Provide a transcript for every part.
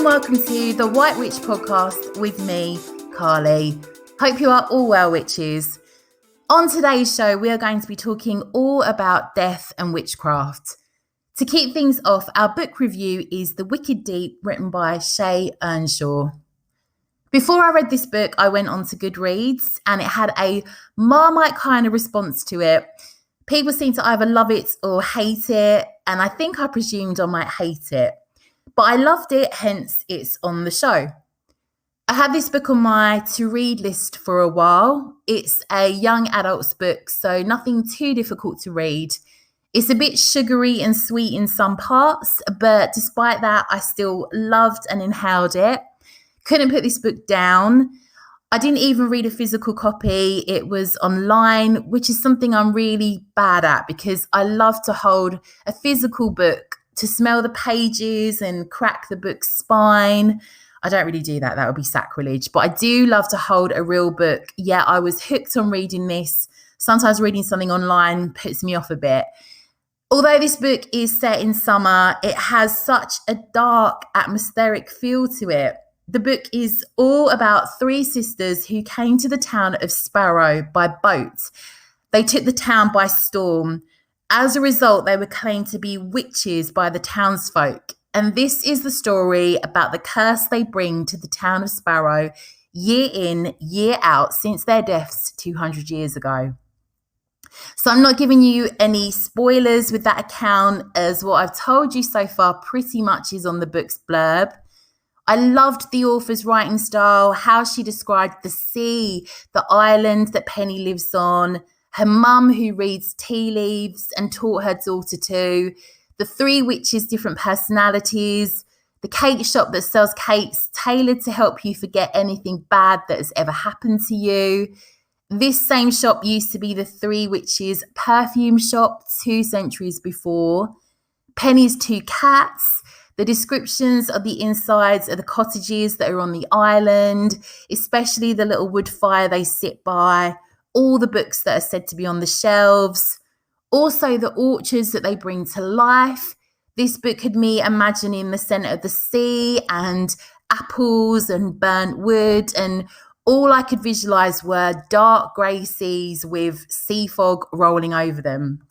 Welcome to the White Witch podcast with me, Carly. Hope you are all well, witches. On today's show, we are going to be talking all about death and witchcraft. To keep things off, our book review is The Wicked Deep, written by Shay Earnshaw. Before I read this book, I went on to Goodreads and it had a Marmite kind of response to it. People seem to either love it or hate it, and I think I presumed I might hate it. But I loved it, hence it's on the show. I had this book on my to-read list for a while. It's a young adult's book, so nothing too difficult to read. It's a bit sugary and sweet in some parts, but despite that, I still loved and inhaled it. Couldn't put this book down. I didn't even read a physical copy. It was online, which is something I'm really bad at because I love to hold a physical book, to smell the pages and crack the book's spine. I don't really do that. That would be sacrilege. But I do love to hold a real book. Yeah, I was hooked on reading this. Sometimes reading something online puts me off a bit. Although this book is set in summer, it has such a dark, atmospheric feel to it. The book is all about three sisters who came to the town of Sparrow by boat. They took the town by storm. As a result, they were claimed to be witches by the townsfolk. And this is the story about the curse they bring to the town of Sparrow year in, year out since their deaths 200 years ago. So I'm not giving you any spoilers with that account, as what I've told you so far pretty much is on the book's blurb. I loved the author's writing style, how she described the sea, the island that Penny lives on, her mum who reads tea leaves and taught her daughter to, the three witches' different personalities, the cake shop that sells cakes tailored to help you forget anything bad that has ever happened to you. This same shop used to be the three witches' perfume shop 2 centuries before. Penny's 2 cats, the descriptions of the insides of the cottages that are on the island, especially the little wood fire they sit by, all the books that are said to be on the shelves, also the orchards that they bring to life. This book had me imagining the centre of the sea and apples and burnt wood, and all I could visualise were dark grey seas with sea fog rolling over them.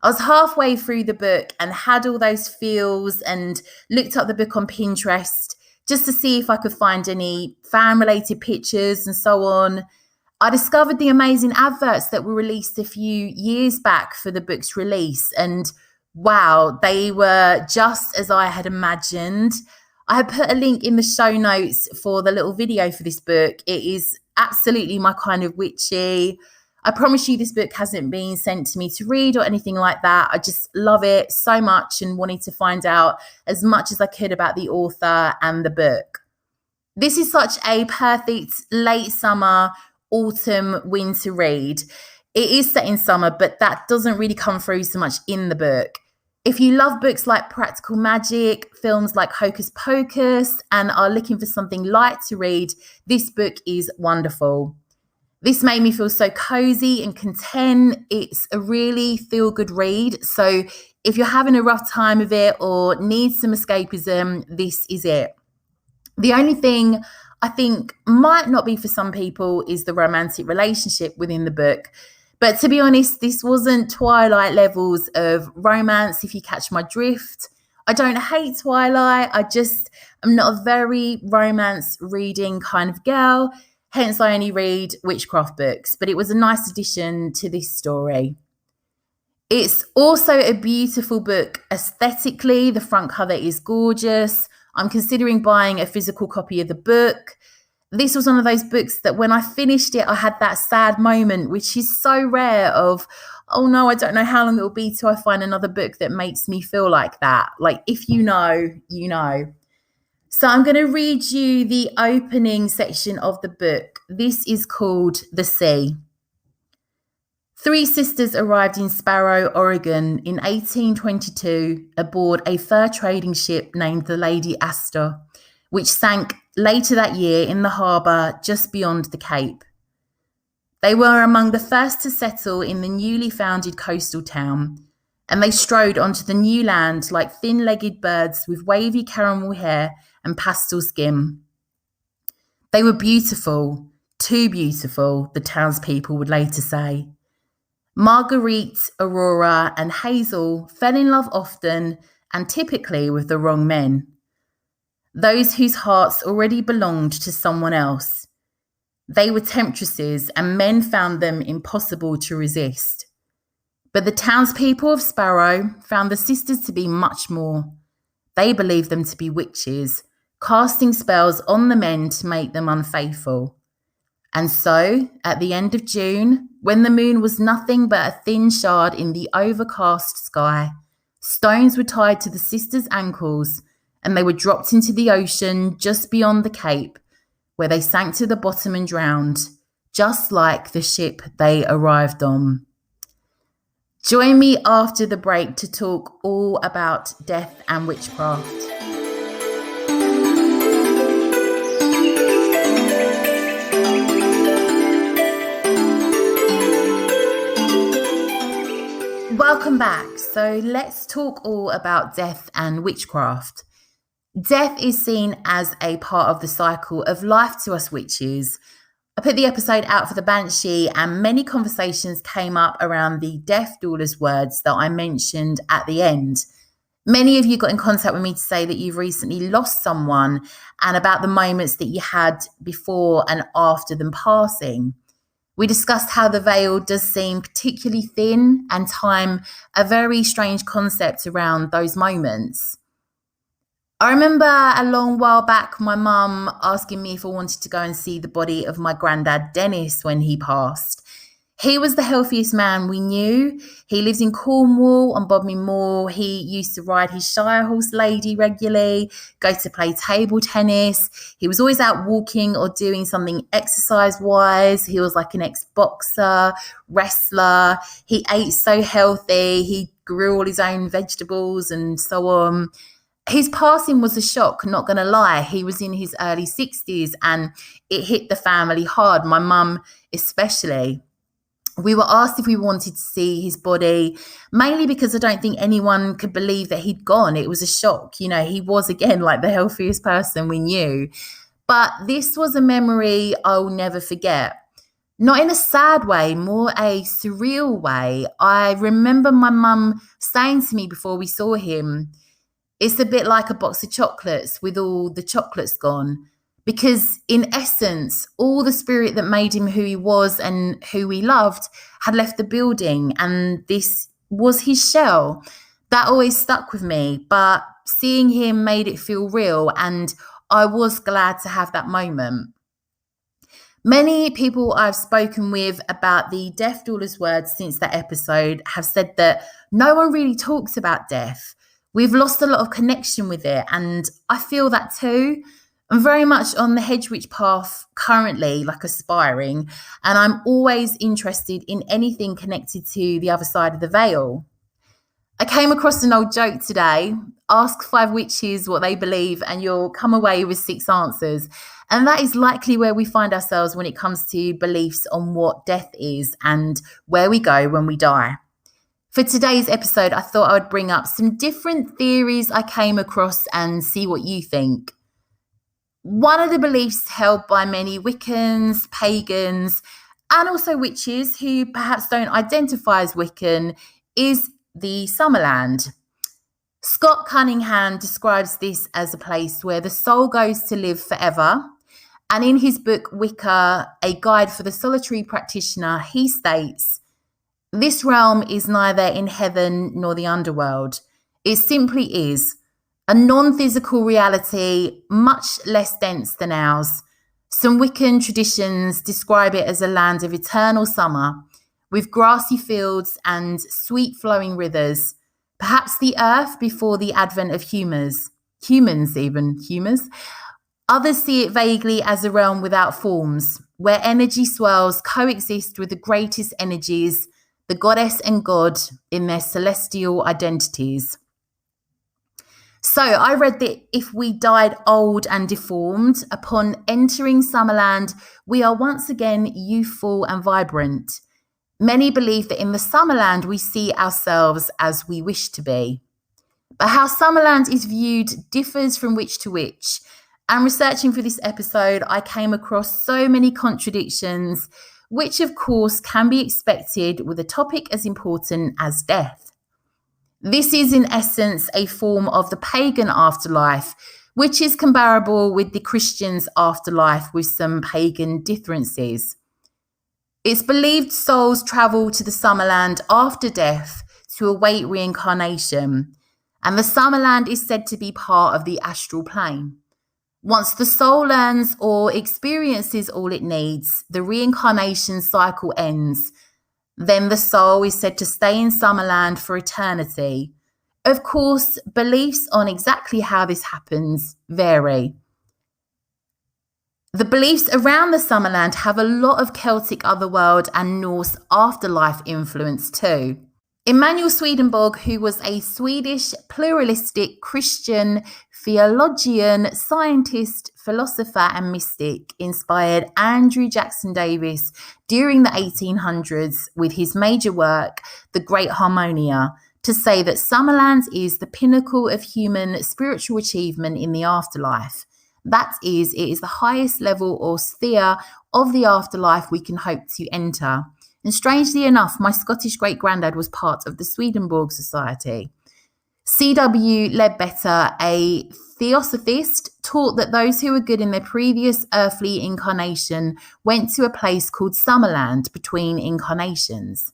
I was halfway through the book and had all those feels and looked up the book on Pinterest just to see if I could find any fan-related pictures and so on. I discovered the amazing adverts that were released a few years back for the book's release, and wow, they were just as I had imagined. I had put a link in the show notes for the little video for this book. It is absolutely my kind of witchy. I promise you this book hasn't been sent to me to read or anything like that. I just love it so much and wanted to find out as much as I could about the author and the book. This is such a perfect late summer, autumn, winter read. It is set in summer, but that doesn't really come through so much in the book. If you love books like Practical Magic, films like Hocus Pocus, and are looking for something light to read, this book is wonderful. This made me feel so cozy and content. It's a really feel-good read. So if you're having a rough time of it or need some escapism, this is it. The only thing I think might not be for some people is the romantic relationship within the book. But to be honest, this wasn't Twilight levels of romance, if you catch my drift. I don't hate Twilight. I'm not a very romance reading kind of girl. Hence, I only read witchcraft books. But it was a nice addition to this story. It's also a beautiful book aesthetically. The front cover is gorgeous. I'm considering buying a physical copy of the book. This was one of those books that when I finished it, I had that sad moment, which is so rare of, oh no, I don't know how long it will be till I find another book that makes me feel like that. Like, if you know, you know. So I'm going to read you the opening section of the book. This is called The Sea. Three sisters arrived in Sparrow, Oregon in 1822 aboard a fur trading ship named the Lady Astor, which sank later that year in the harbour just beyond the Cape. They were among the first to settle in the newly founded coastal town, and they strode onto the new land like thin-legged birds with wavy caramel hair and pastel skin. They were beautiful, too beautiful, the townspeople would later say. Marguerite, Aurora, and Hazel fell in love often and typically with the wrong men, those whose hearts already belonged to someone else. They were temptresses, and men found them impossible to resist. But the townspeople of Sparrow found the sisters to be much more. They believed them to be witches, casting spells on the men to make them unfaithful. And so, at the end of June, when the moon was nothing but a thin shard in the overcast sky, stones were tied to the sisters' ankles, and they were dropped into the ocean just beyond the Cape, where they sank to the bottom and drowned, just like the ship they arrived on. Join me after the break to talk all about death and witchcraft. Welcome back. So let's talk all about death and witchcraft. Death is seen as a part of the cycle of life to us witches. I put the episode out for the Banshee, and many conversations came up around the death doulas words that I mentioned at the end. Many of you got in contact with me to say that you've recently lost someone and about the moments that you had before and after them passing. We discussed how the veil does seem particularly thin and time a very strange concept around those moments. I remember a long while back my mum asking me if I wanted to go and see the body of my granddad Dennis when he passed. He was the healthiest man we knew. He lived in Cornwall on Bodmin Moor. He used to ride his Shire horse Lady regularly, go to play table tennis. He was always out walking or doing something exercise-wise. He was like an ex-boxer, wrestler. He ate so healthy. He grew all his own vegetables and so on. His passing was a shock, not going to lie. He was in his early 60s and it hit the family hard, my mum especially. We were asked if we wanted to see his body, mainly because I don't think anyone could believe that he'd gone. It was a shock. You know, he was, again, like the healthiest person we knew. But this was a memory I'll never forget. Not in a sad way, more a surreal way. I remember my mum saying to me before we saw him, "It's a bit like a box of chocolates with all the chocolates gone." Because in essence, all the spirit that made him who he was and who we loved had left the building, and this was his shell. That always stuck with me, but seeing him made it feel real, and I was glad to have that moment. Many people I've spoken with about the death doulas words since that episode have said that no one really talks about death. We've lost a lot of connection with it, and I feel that too. I'm very much on the hedge witch path currently, like aspiring, and I'm always interested in anything connected to the other side of the veil. I came across an old joke today. Ask 5 witches what they believe and you'll come away with 6 answers. And that is likely where we find ourselves when it comes to beliefs on what death is and where we go when we die. For today's episode, I thought I would bring up some different theories I came across and see what you think. One of the beliefs held by many Wiccans, pagans, and also witches who perhaps don't identify as Wiccan is the Summerland. Scott Cunningham describes this as a place where the soul goes to live forever. And in his book, Wicca, A Guide for the Solitary Practitioner, he states, "This realm is neither in heaven nor the underworld. It simply is a non-physical reality, much less dense than ours. Some Wiccan traditions describe it as a land of eternal summer, with grassy fields and sweet flowing rivers, perhaps the earth before the advent of humans. Others see it vaguely as a realm without forms, where energy swirls coexist with the greatest energies, the goddess and god in their celestial identities. So I read that if we died old and deformed, upon entering Summerland, we are once again youthful and vibrant. Many believe that in the Summerland, we see ourselves as we wish to be. But how Summerland is viewed differs from witch to witch. And researching for this episode, I came across so many contradictions, which of course can be expected with a topic as important as death. This is in essence a form of the pagan afterlife, which is comparable with the Christian's afterlife with some pagan differences. It's believed souls travel to the Summerland after death to await reincarnation, and the Summerland is said to be part of the astral plane. Once the soul learns or experiences all it needs, the reincarnation cycle ends. Then the soul is said to stay in Summerland for eternity. Of course, beliefs on exactly how this happens vary. The beliefs around the Summerland have a lot of Celtic otherworld and Norse afterlife influence too. Emmanuel Swedenborg, who was a Swedish pluralistic Christian theologian, scientist, philosopher and mystic, inspired Andrew Jackson Davis during the 1800s with his major work, The Great Harmonia, to say that Summerland is the pinnacle of human spiritual achievement in the afterlife. That is, it is the highest level or sphere of the afterlife we can hope to enter. And strangely enough, my Scottish great-granddad was part of the Swedenborg Society. C.W. Ledbetter, a theosophist, taught that those who were good in their previous earthly incarnation went to a place called Summerland between incarnations.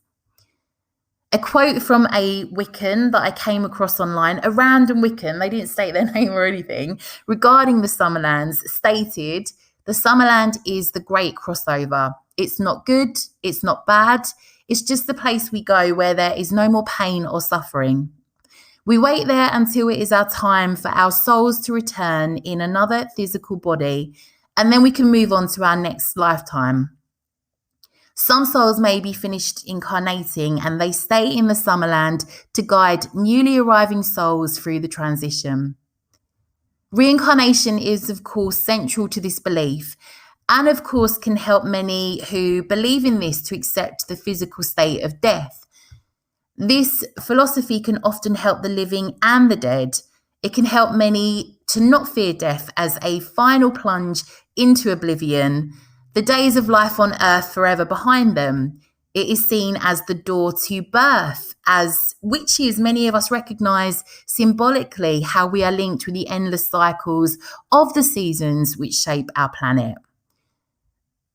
A quote from a Wiccan that I came across online, a random Wiccan, they didn't state their name or anything, regarding the Summerlands, stated, "The Summerland is the great crossover. It's not good, it's not bad, it's just the place we go where there is no more pain or suffering. We wait there until it is our time for our souls to return in another physical body, and then we can move on to our next lifetime. Some souls may be finished incarnating and they stay in the Summerland to guide newly arriving souls through the transition." Reincarnation is, of course, central to this belief, and of course can help many who believe in this to accept the physical state of death. This philosophy can often help the living and the dead. It can help many to not fear death as a final plunge into oblivion, the days of life on earth forever behind them. It is seen as the door to birth, as witches, many of us recognise symbolically how we are linked with the endless cycles of the seasons which shape our planet.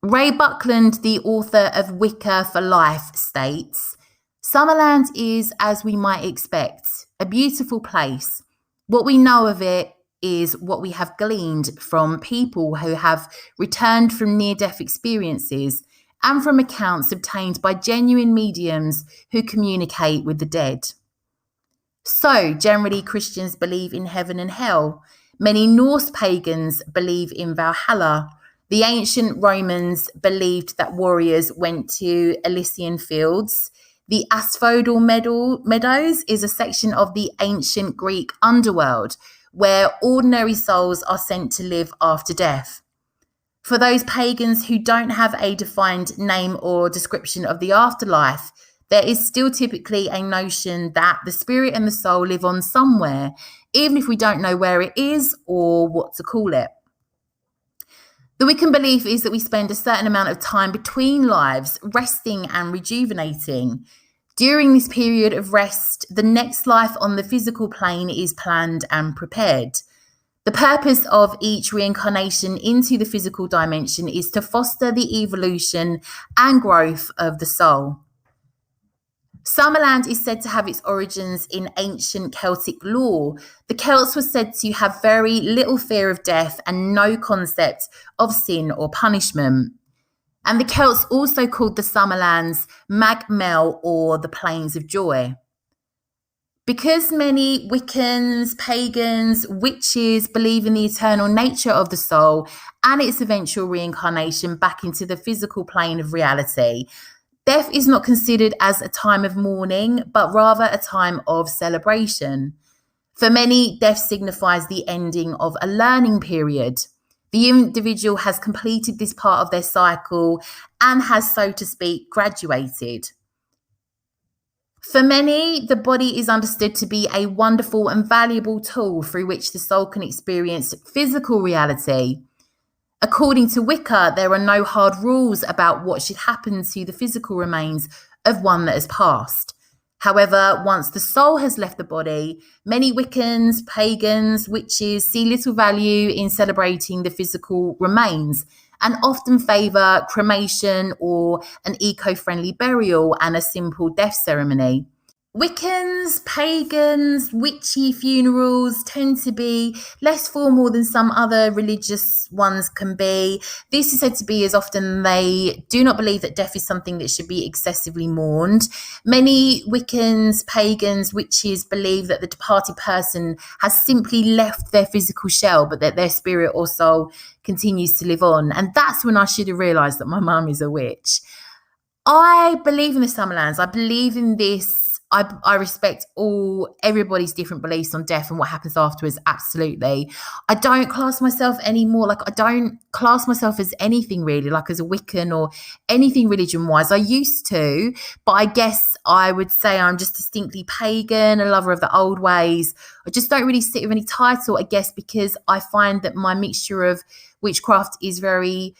Ray Buckland, the author of Wicca for Life, states, "Summerland is, as we might expect, a beautiful place. What we know of it is what we have gleaned from people who have returned from near-death experiences and from accounts obtained by genuine mediums who communicate with the dead. So, generally, Christians believe in heaven and hell. Many Norse pagans believe in Valhalla. The ancient Romans believed that warriors went to Elysian fields. The Asphodel Meadows is a section of the ancient Greek underworld where ordinary souls are sent to live after death. For those pagans who don't have a defined name or description of the afterlife, there is still typically a notion that the spirit and the soul live on somewhere, even if we don't know where it is or what to call it. The Wiccan belief is that we spend a certain amount of time between lives, resting and rejuvenating. During this period of rest, the next life on the physical plane is planned and prepared. The purpose of each reincarnation into the physical dimension is to foster the evolution and growth of the soul. Summerland is said to have its origins in ancient Celtic lore. The Celts were said to have very little fear of death and no concept of sin or punishment. And the Celts also called the Summerlands Mag Mell, or the Plains of Joy. Because many Wiccans, pagans, witches believe in the eternal nature of the soul and its eventual reincarnation back into the physical plane of reality, Death is not considered as a time of mourning, but rather a time of celebration. For many, death signifies the ending of a learning period. The individual has completed this part of their cycle and has, so to speak, graduated. For many, the body is understood to be a wonderful and valuable tool through which the soul can experience physical reality. According to Wicca, there are no hard rules about what should happen to the physical remains of one that has passed. However, once the soul has left the body, many Wiccans, pagans, witches see little value in celebrating the physical remains and often favour cremation or an eco-friendly burial and a simple death ceremony. Wiccans, pagans, witchy funerals tend to be less formal than some other religious ones can be. This is said to be as often they do not believe that death is something that should be excessively mourned. Many Wiccans, pagans, witches believe that the departed person has simply left their physical shell, but that their spirit or soul continues to live on. And that's when I should have realised that my mum is a witch. I believe in the Summerlands. I believe in this. I respect everybody's different beliefs on death and what happens afterwards. Absolutely. I don't class myself anymore. I don't class myself as anything really, as a Wiccan or anything religion wise. I used to, but I guess I would say I'm just distinctly pagan, a lover of the old ways. I just don't really sit with any title, I guess, because I find that my mixture of witchcraft is very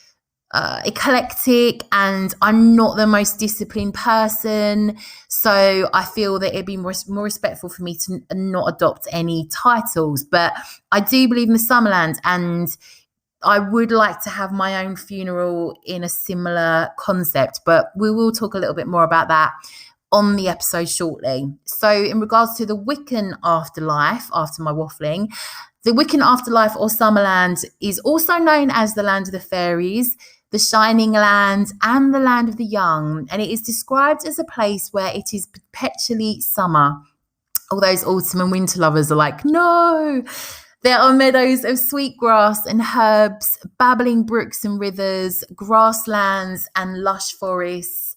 eclectic, and I'm not the most disciplined person, so I feel that it'd be more respectful for me to not adopt any titles. But I do believe in the Summerland, and I would like to have my own funeral in a similar concept, but we will talk a little bit more about that on the episode shortly. So in regards to the Wiccan afterlife, after my waffling, the Wiccan afterlife or Summerland is also known as the land of the fairies, the shining land, and the land of the young, and it is described as a place where it is perpetually summer. All those autumn and winter lovers are like, no. There are meadows of sweet grass and herbs, babbling brooks and rivers, grasslands and lush forests.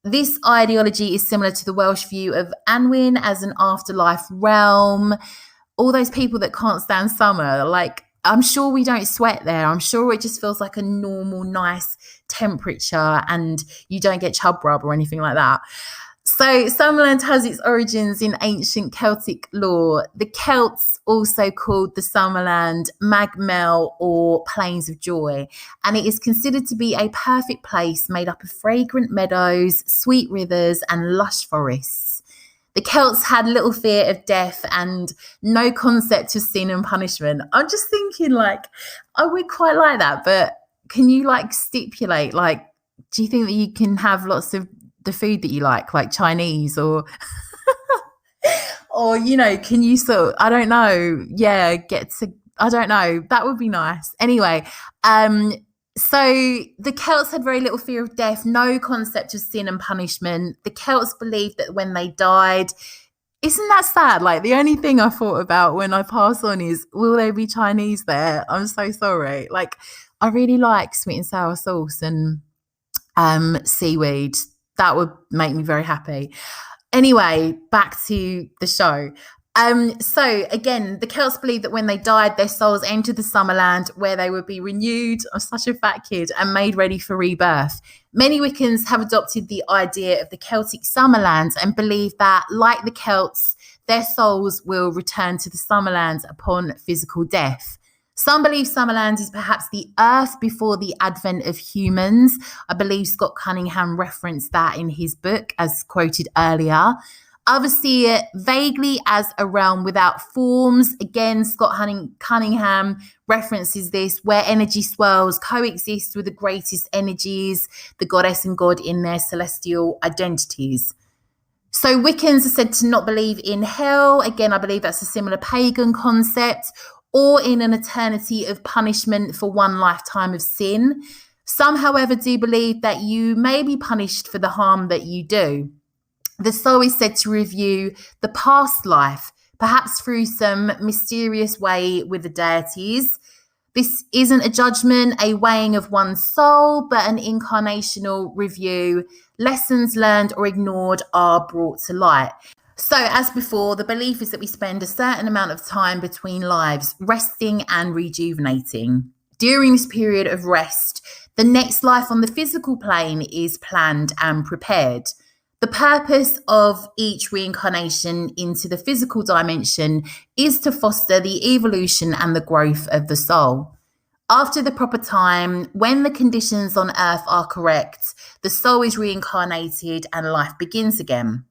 This ideology is similar to the Welsh view of Annwn as an afterlife realm. All those people that can't stand summer, I'm sure we don't sweat there. I'm sure it just feels like a normal, nice temperature and you don't get chub rub or anything like that. So Summerland has its origins in ancient Celtic lore. The Celts also called the Summerland Magmel or Plains of Joy, and it is considered to be a perfect place made up of fragrant meadows, sweet rivers and lush forests. The Celts had little fear of death and no concept of sin and punishment. I'm just thinking, I would quite like that, but can you stipulate, do you think that you can have lots of the food that you like Chinese or, or, can you I don't know. Yeah, I don't know. That would be nice. Anyway, so the Celts had very little fear of death, no concept of sin and punishment. The Celts believed that when they died, isn't that sad? The only thing I thought about when I pass on is, will there be Chinese there? I'm so sorry. I really like sweet and sour sauce and seaweed. That would make me very happy. Anyway, back to the show. So again, the Celts believed that when they died, their souls entered the Summerland where they would be renewed. I'm such a fat kid, and made ready for rebirth. Many Wiccans have adopted the idea of the Celtic Summerland and believe that, like the Celts, their souls will return to the Summerland upon physical death. Some believe Summerland is perhaps the earth before the advent of humans. I believe Scott Cunningham referenced that in his book, as quoted earlier. Others see it vaguely as a realm without forms. Again, Scott Cunningham references this, where energy swirls coexist with the greatest energies, the goddess and god in their celestial identities. So Wiccans are said to not believe in hell. Again, I believe that's a similar pagan concept, or in an eternity of punishment for one lifetime of sin. Some, however, do believe that you may be punished for the harm that you do. The soul is said to review the past life, perhaps through some mysterious way with the deities. This isn't a judgment, a weighing of one's soul, but an incarnational review. Lessons learned or ignored are brought to light. So, as before, the belief is that we spend a certain amount of time between lives resting and rejuvenating. During this period of rest, the next life on the physical plane is planned and prepared. The purpose of each reincarnation into the physical dimension is to foster the evolution and the growth of the soul. After the proper time, when the conditions on earth are correct, the soul is reincarnated and life begins again.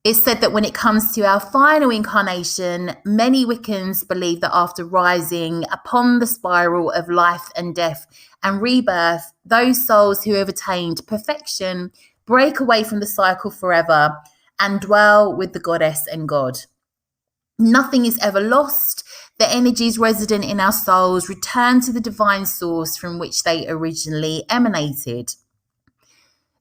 It's said that when it comes to our final incarnation, many Wiccans believe that after rising upon the spiral of life and death and rebirth, those souls who have attained perfection break away from the cycle forever and dwell with the goddess and God. Nothing is ever lost. The energies resident in our souls return to the divine source from which they originally emanated.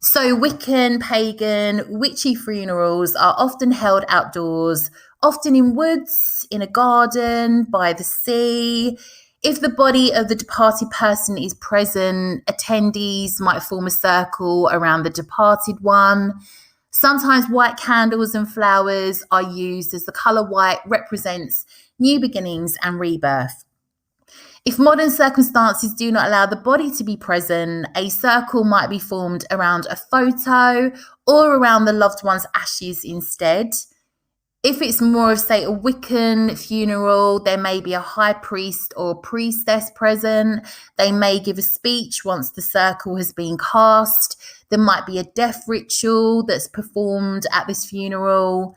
So Wiccan, pagan, witchy funerals are often held outdoors, often in woods, in a garden, by the sea. If the body of the departed person is present, attendees might form a circle around the departed one. Sometimes white candles and flowers are used as the colour white represents new beginnings and rebirth. If modern circumstances do not allow the body to be present, a circle might be formed around a photo or around the loved one's ashes instead. If it's more of, say, a Wiccan funeral, there may be a high priest or priestess present. They may give a speech once the circle has been cast. There might be a death ritual that's performed at this funeral.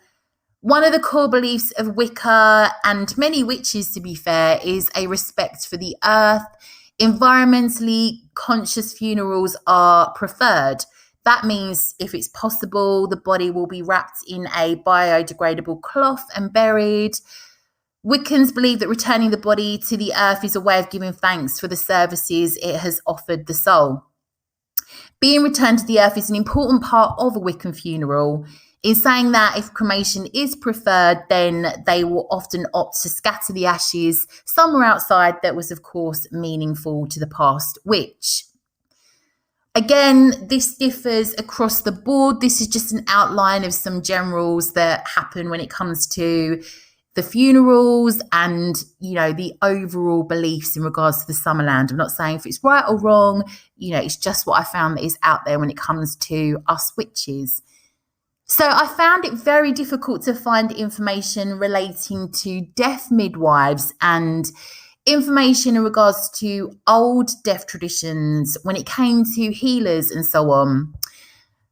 One of the core beliefs of Wicca, and many witches to be fair, is a respect for the earth. Environmentally conscious funerals are preferred. That means if it's possible, the body will be wrapped in a biodegradable cloth and buried. Wiccans believe that returning the body to the earth is a way of giving thanks for the services it has offered the soul. Being returned to the earth is an important part of a Wiccan funeral. In saying that, if cremation is preferred, then they will often opt to scatter the ashes somewhere outside that was, of course, meaningful to the past witch. Again, this differs across the board. This is just an outline of some generals that happen when it comes to the funerals and, the overall beliefs in regards to the Summerland. I'm not saying if it's right or wrong, it's just what I found that is out there when it comes to us witches. So I found it very difficult to find information relating to deaf midwives and information in regards to old deaf traditions when it came to healers and so on.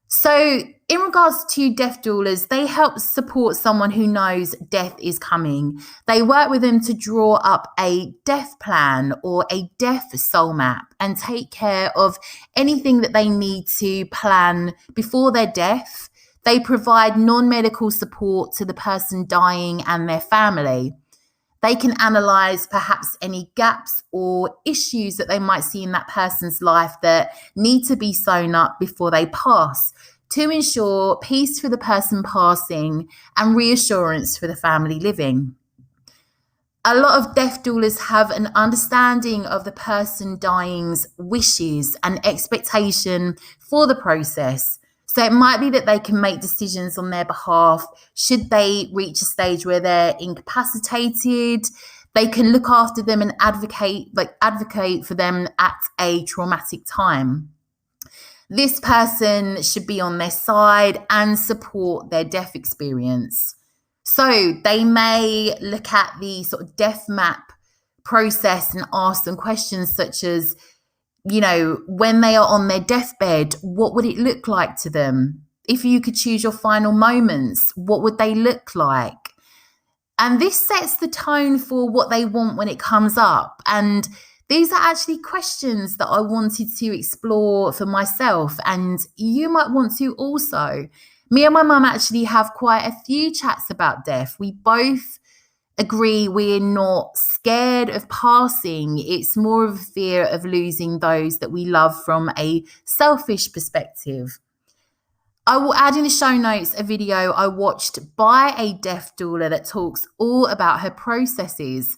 So in regards to deaf doulas, they help support someone who knows death is coming. They work with them to draw up a death plan or a death soul map and take care of anything that they need to plan before their death. They provide non-medical support to the person dying and their family. They can analyse perhaps any gaps or issues that they might see in that person's life that need to be sewn up before they pass to ensure peace for the person passing and reassurance for the family living. A lot of deaf doulas have an understanding of the person dying's wishes and expectation for the process. So it might be that they can make decisions on their behalf should they reach a stage where they're incapacitated. They can look after them and advocate for them at a traumatic time. This person should be on their side and support their death experience. So they may look at the sort of death map process and ask them questions such as, when they are on their deathbed, what would it look like to them? If you could choose your final moments, what would they look like? And this sets the tone for what they want when it comes up. And these are actually questions that I wanted to explore for myself, and you might want to also. Me and my mum actually have quite a few chats about death. We both agree we're not scared of passing. It's more of a fear of losing those that we love from a selfish perspective. I will add in the show notes a video I watched by a deaf doula that talks all about her processes.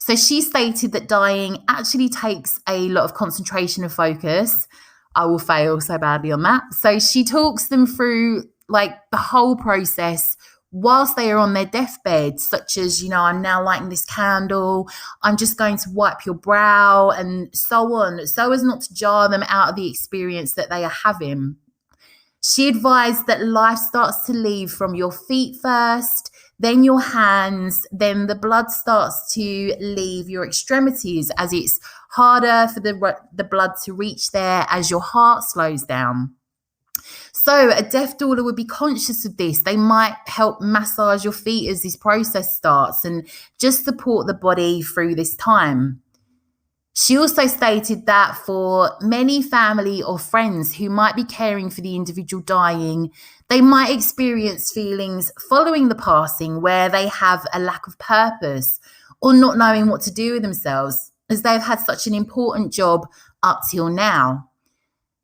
So she stated that dying actually takes a lot of concentration and focus. I will fail so badly on that. So she talks them through like the whole process whilst they are on their deathbed, such as, I'm now lighting this candle, I'm just going to wipe your brow, and so on, so as not to jar them out of the experience that they are having. She advised that life starts to leave from your feet first, then your hands, then the blood starts to leave your extremities as it's harder for the blood to reach there as your heart slows down. So a death doula would be conscious of this. They might help massage your feet as this process starts and just support the body through this time. She also stated that for many family or friends who might be caring for the individual dying, they might experience feelings following the passing where they have a lack of purpose or not knowing what to do with themselves, as they've had such an important job up till now.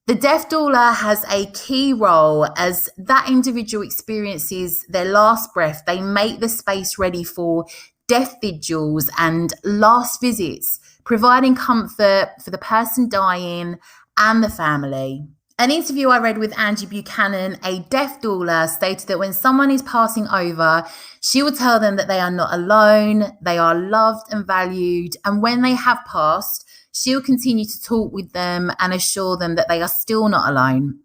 The death doula has a key role as that individual experiences their last breath. They make the space ready for death vigils and last visits, providing comfort for the person dying and the family. An interview I read with Angie Buchanan, a death doula, stated that when someone is passing over, she will tell them that they are not alone, they are loved and valued, and when they have passed, she'll continue to talk with them and assure them that they are still not alone.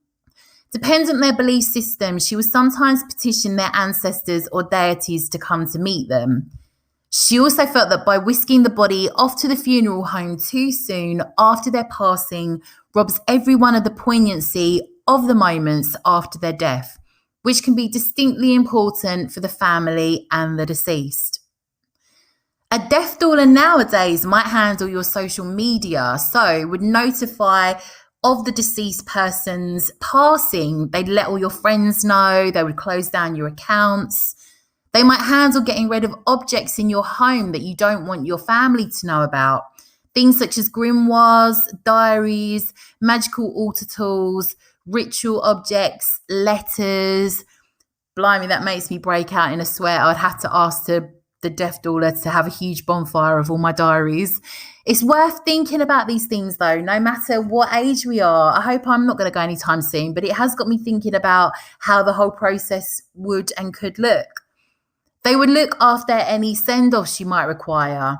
Dependent on their belief system, she will sometimes petition their ancestors or deities to come to meet them. She also felt that by whisking the body off to the funeral home too soon after their passing robs everyone of the poignancy of the moments after their death, which can be distinctly important for the family and the deceased. A death doula nowadays might handle your social media, so would notify of the deceased person's passing. They'd let all your friends know, they would close down your accounts. They might handle getting rid of objects in your home that you don't want your family to know about. Things such as grimoires, diaries, magical altar tools, ritual objects, letters. Blimey, that makes me break out in a sweat. I'd have to ask the death doula to have a huge bonfire of all my diaries. It's worth thinking about these things though, no matter what age we are. I hope I'm not going to go anytime soon, but it has got me thinking about how the whole process would and could look. They would look after any send-offs you might require.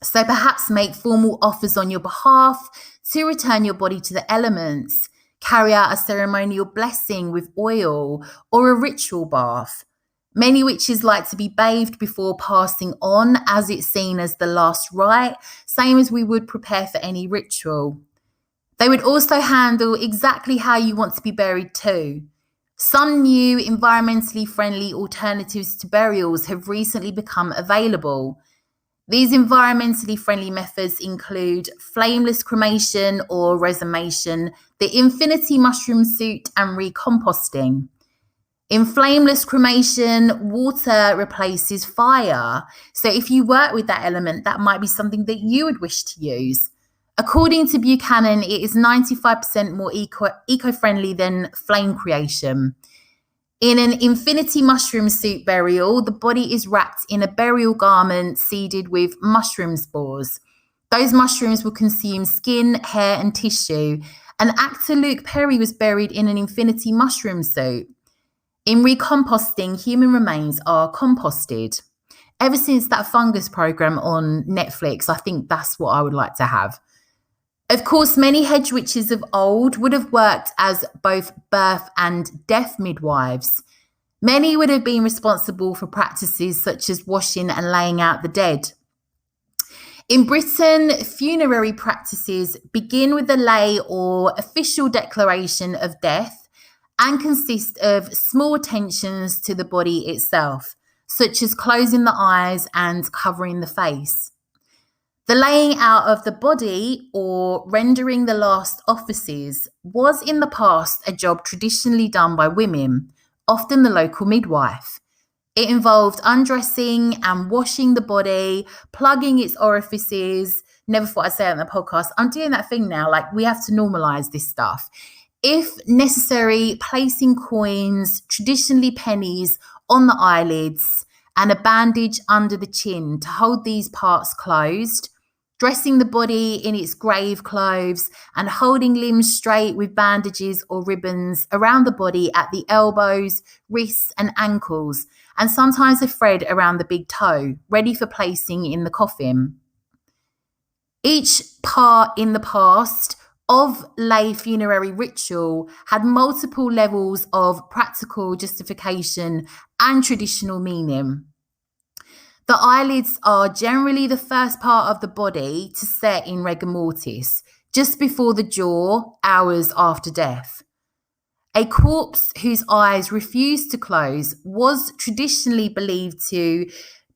So perhaps make formal offers on your behalf to return your body to the elements, carry out a ceremonial blessing with oil or a ritual bath. Many witches like to be bathed before passing on, as it's seen as the last rite, same as we would prepare for any ritual. They would also handle exactly how you want to be buried too. Some new environmentally friendly alternatives to burials have recently become available. These environmentally friendly methods include flameless cremation or resumation, the infinity mushroom suit, and recomposting. In flameless cremation, water replaces fire. So if you work with that element, that might be something that you would wish to use. According to Buchanan, it is 95% more eco-friendly than flame creation. In an infinity mushroom suit burial, the body is wrapped in a burial garment seeded with mushroom spores. Those mushrooms will consume skin, hair, and tissue. And actor Luke Perry was buried in an infinity mushroom suit. In recomposting, human remains are composted. Ever since that fungus program on Netflix, I think that's what I would like to have. Of course, many hedge witches of old would have worked as both birth and death midwives. Many would have been responsible for practices such as washing and laying out the dead. In Britain, funerary practices begin with the lay or official declaration of death and consist of small attentions to the body itself, such as closing the eyes and covering the face. The laying out of the body or rendering the last offices was in the past a job traditionally done by women, often the local midwife. It involved undressing and washing the body, plugging its orifices. Never thought I'd say it on the podcast. I'm doing that thing now, like we have to normalize this stuff. If necessary, placing coins, traditionally pennies, on the eyelids and a bandage under the chin to hold these parts closed, dressing the body in its grave clothes and holding limbs straight with bandages or ribbons around the body at the elbows, wrists and ankles, and sometimes a thread around the big toe, ready for placing in the coffin. Each part in the past of lay funerary ritual had multiple levels of practical justification and traditional meaning. The eyelids are generally the first part of the body to set in rigor mortis, just before the jaw, hours after death. A corpse whose eyes refused to close was traditionally believed to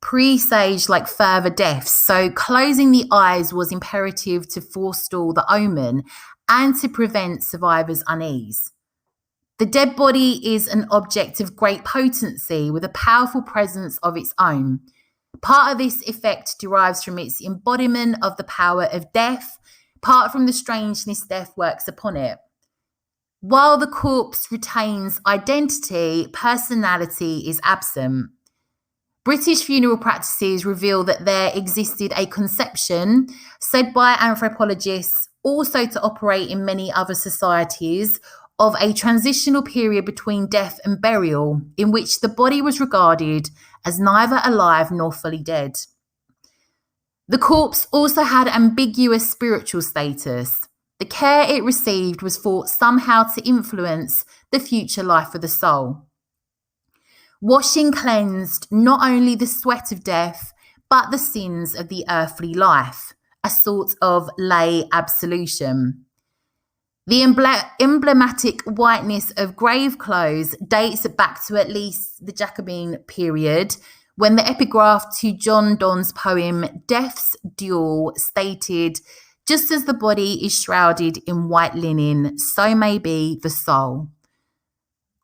presage further deaths, so closing the eyes was imperative to forestall the omen and to prevent survivors' unease. The dead body is an object of great potency with a powerful presence of its own. Part of this effect derives from its embodiment of the power of death, part from the strangeness death works upon it. While the corpse retains identity, personality is absent. British funeral practices reveal that there existed a conception, said by anthropologists, also to operate in many other societies, of a transitional period between death and burial, in which the body was regarded as neither alive nor fully dead. The corpse also had ambiguous spiritual status. The care it received was thought somehow to influence the future life of the soul. Washing cleansed not only the sweat of death, but the sins of the earthly life, a sort of lay absolution. The emblematic whiteness of grave clothes dates back to at least the Jacobean period, when the epigraph to John Donne's poem Death's Duel stated, "Just as the body is shrouded in white linen, so may be the soul."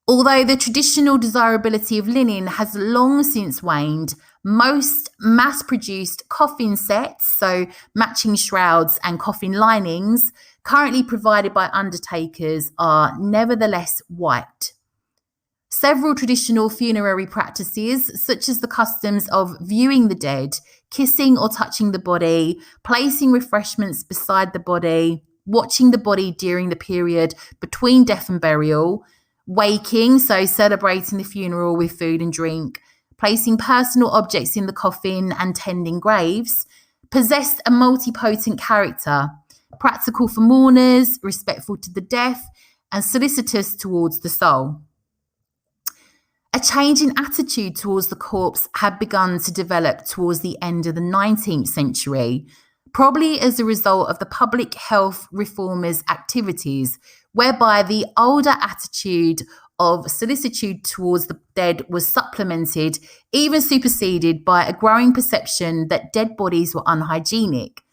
Although the traditional desirability of linen has long since waned, most mass-produced coffin sets, so matching shrouds and coffin linings, currently provided by undertakers are nevertheless white. Several traditional funerary practices, such as the customs of viewing the dead, kissing or touching the body, placing refreshments beside the body, watching the body during the period between death and burial, waking, so celebrating the funeral with food and drink, placing personal objects in the coffin and tending graves, possessed a multipotent character, practical for mourners, respectful to the death, and solicitous towards the soul. A change in attitude towards the corpse had begun to develop towards the end of the 19th century, probably as a result of the public health reformers' activities, whereby the older attitude of solicitude towards the dead was supplemented, even superseded, by a growing perception that dead bodies were unhygienic.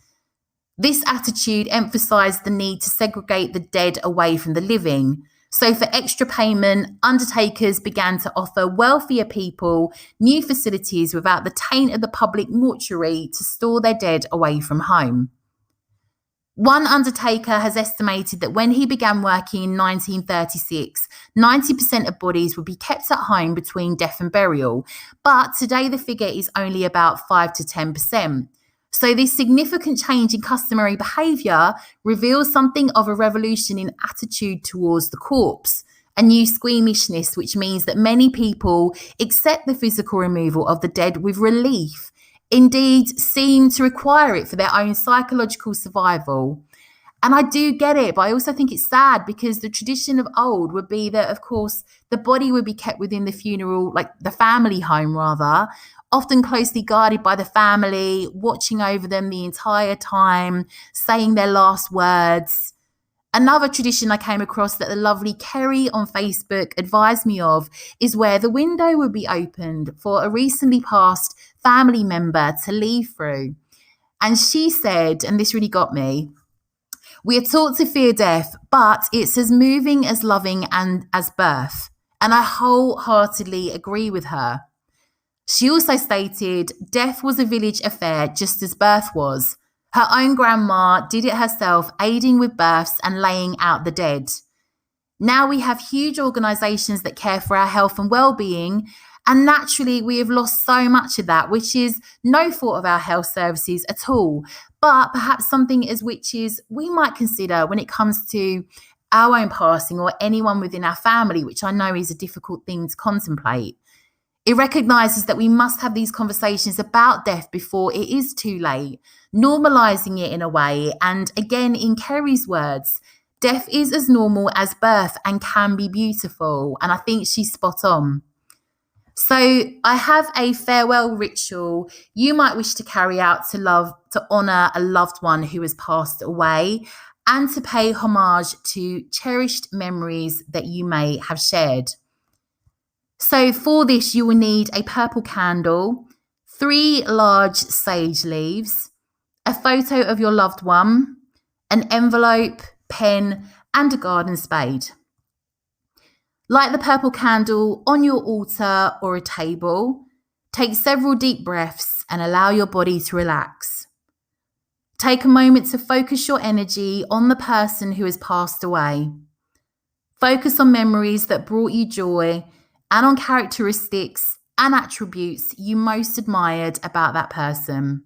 This attitude emphasized the need to segregate the dead away from the living. So for extra payment, undertakers began to offer wealthier people new facilities without the taint of the public mortuary to store their dead away from home. One undertaker has estimated that when he began working in 1936, 90% of bodies would be kept at home between death and burial, but today the figure is only about 5 to 10%. So this significant change in customary behaviour reveals something of a revolution in attitude towards the corpse, a new squeamishness, which means that many people accept the physical removal of the dead with relief, indeed seem to require it for their own psychological survival. And I do get it, but I also think it's sad because the tradition of old would be that, of course, the body would be kept within the funeral, like the family home rather, often closely guarded by the family, watching over them the entire time, saying their last words. Another tradition I came across that the lovely Kerry on Facebook advised me of is where the window would be opened for a recently passed family member to leave through. And she said, and this really got me, "We are taught to fear death, but it's as moving as loving and as birth." And I wholeheartedly agree with her. She also stated, death was a village affair just as birth was. Her own grandma did it herself, aiding with births and laying out the dead. Now we have huge organisations that care for our health and well-being, And naturally, we have lost so much of that, which is no fault of our health services at all, but perhaps something as witches we might consider when it comes to our own passing or anyone within our family, which I know is a difficult thing to contemplate. It recognises that we must have these conversations about death before it is too late, normalising it in a way. And again, in Kerry's words, death is as normal as birth and can be beautiful. And I think she's spot on. So I have a farewell ritual you might wish to carry out to honour a loved one who has passed away and to pay homage to cherished memories that you may have shared. So for this, you will need a purple candle, 3 large sage leaves, a photo of your loved one, an envelope, pen, and a garden spade. Light the purple candle on your altar or a table. Take several deep breaths and allow your body to relax. Take a moment to focus your energy on the person who has passed away. Focus on memories that brought you joy and on characteristics and attributes you most admired about that person.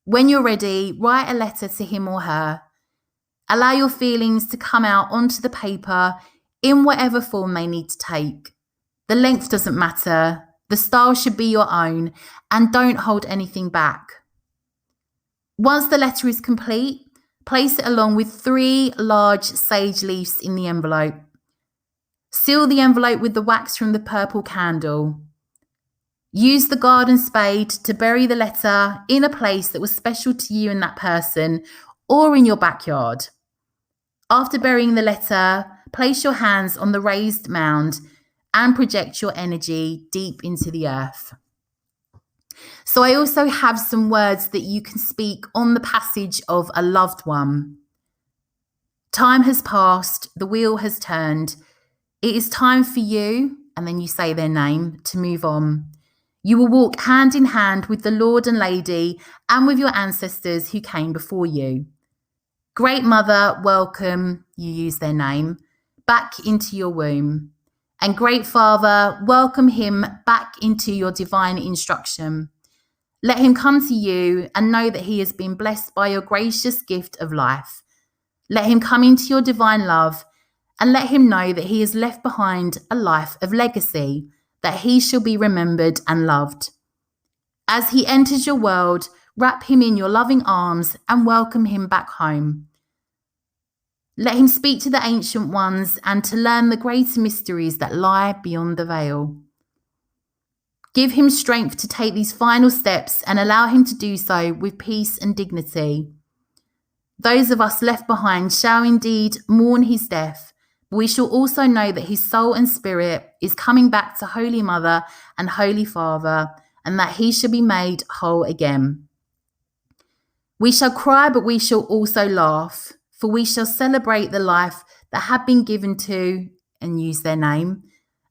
When you're ready, write a letter to him or her. Allow your feelings to come out onto the paper in whatever form they need to take. The length doesn't matter. The style should be your own, and don't hold anything back. Once the letter is complete, place it along with 3 large sage leaves in the envelope. Seal the envelope with the wax from the purple candle. Use the garden spade to bury the letter in a place that was special to you and that person, or in your backyard. After burying the letter, place your hands on the raised mound and project your energy deep into the earth. So I also have some words that you can speak on the passage of a loved one. Time has passed, the wheel has turned. It is time for you, and then you say their name, to move on. You will walk hand in hand with the Lord and Lady and with your ancestors who came before you. Great Mother, welcome, you use their name, back into your womb. And Great Father, welcome him back into your divine instruction. Let him come to you and know that he has been blessed by your gracious gift of life. Let him come into your divine love and let him know that he has left behind a life of legacy, that he shall be remembered and loved. As he enters your world, wrap him in your loving arms and welcome him back home. Let him speak to the ancient ones and to learn the greater mysteries that lie beyond the veil. Give him strength to take these final steps and allow him to do so with peace and dignity. Those of us left behind shall indeed mourn his death, but we shall also know that his soul and spirit is coming back to Holy Mother and Holy Father, and that he shall be made whole again. We shall cry, but we shall also laugh, for we shall celebrate the life that had been given to, and use their name,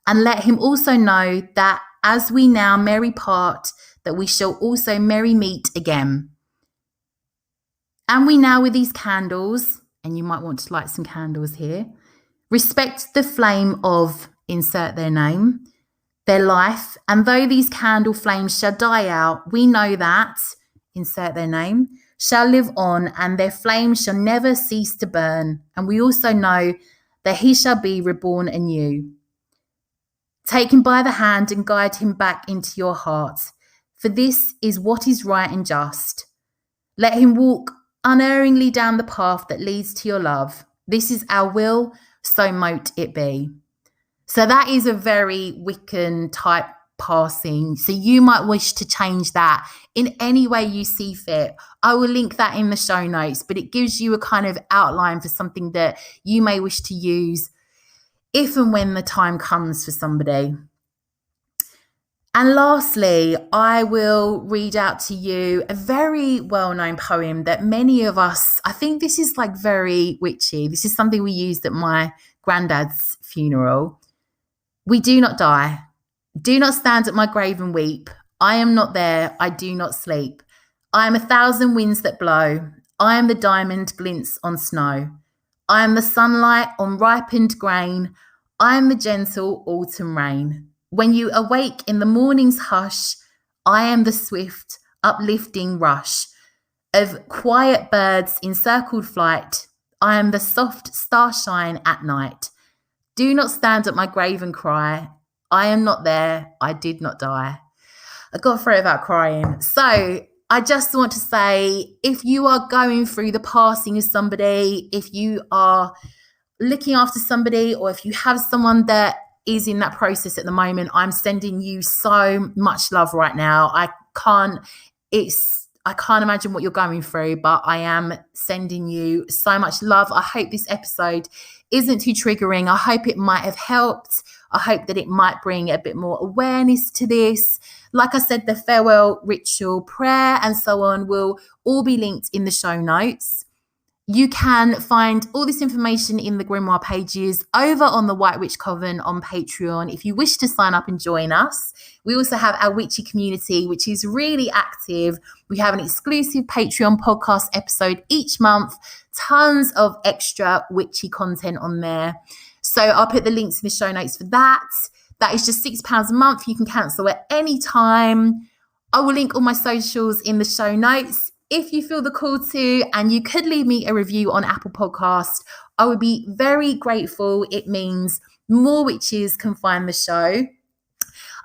and let him also know that as we now merry part, that we shall also merry meet again. And we now, with these candles, and you might want to light some candles here, respect the flame of, insert their name, their life. And though these candle flames shall die out, we know that, insert their name, shall live on, and their flame shall never cease to burn. And we also know that he shall be reborn anew. Take him by the hand and guide him back into your heart, for this is what is right and just. Let him walk unerringly down the path that leads to your love. This is our will, so mote it be. So that is a very Wiccan type passing. So you might wish to change that in any way you see fit. I will link that in the show notes, but it gives you a kind of outline for something that you may wish to use if and when the time comes for somebody. And lastly, I will read out to you a very well-known poem that many of us, I think this is like very witchy. This is something we used at my granddad's funeral. We do not die. Do not stand at my grave and weep. I am not there. I do not sleep. I am 1,000 winds that blow. I am the diamond glints on snow. I am the sunlight on ripened grain. I am the gentle autumn rain. When you awake in the morning's hush, I am the swift, uplifting rush of quiet birds in circled flight. I am the soft starshine at night. Do not stand at my grave and cry. I am not there. I did not die. I got through it without crying. So I just want to say, if you are going through the passing of somebody, if you are looking after somebody, or if you have someone that is in that process at the moment, I'm sending you so much love right now. I can't imagine what you're going through, but I am sending you so much love. I hope this episode isn't too triggering. I hope it might have helped. I hope that it might bring a bit more awareness to this. Like I said, the farewell ritual, prayer, and so on will all be linked in the show notes. You can find all this information in the grimoire pages over on the White Witch Coven on Patreon if you wish to sign up and join us. We also have our witchy community, which is really active. We have an exclusive Patreon podcast episode each month, tons of extra witchy content on there. So I'll put the links in the show notes for that. That is just £6 a month. You can cancel at any time. I will link all my socials in the show notes. If you feel the call to, and you could leave me a review on Apple Podcast, I would be very grateful. It means more witches can find the show.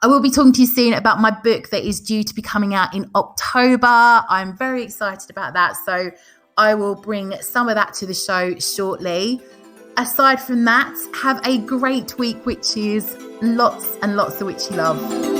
I will be talking to you soon about my book that is due to be coming out in October. I'm very excited about that. So I will bring some of that to the show shortly. Aside from that, have a great week, witches. Lots and lots of witchy love.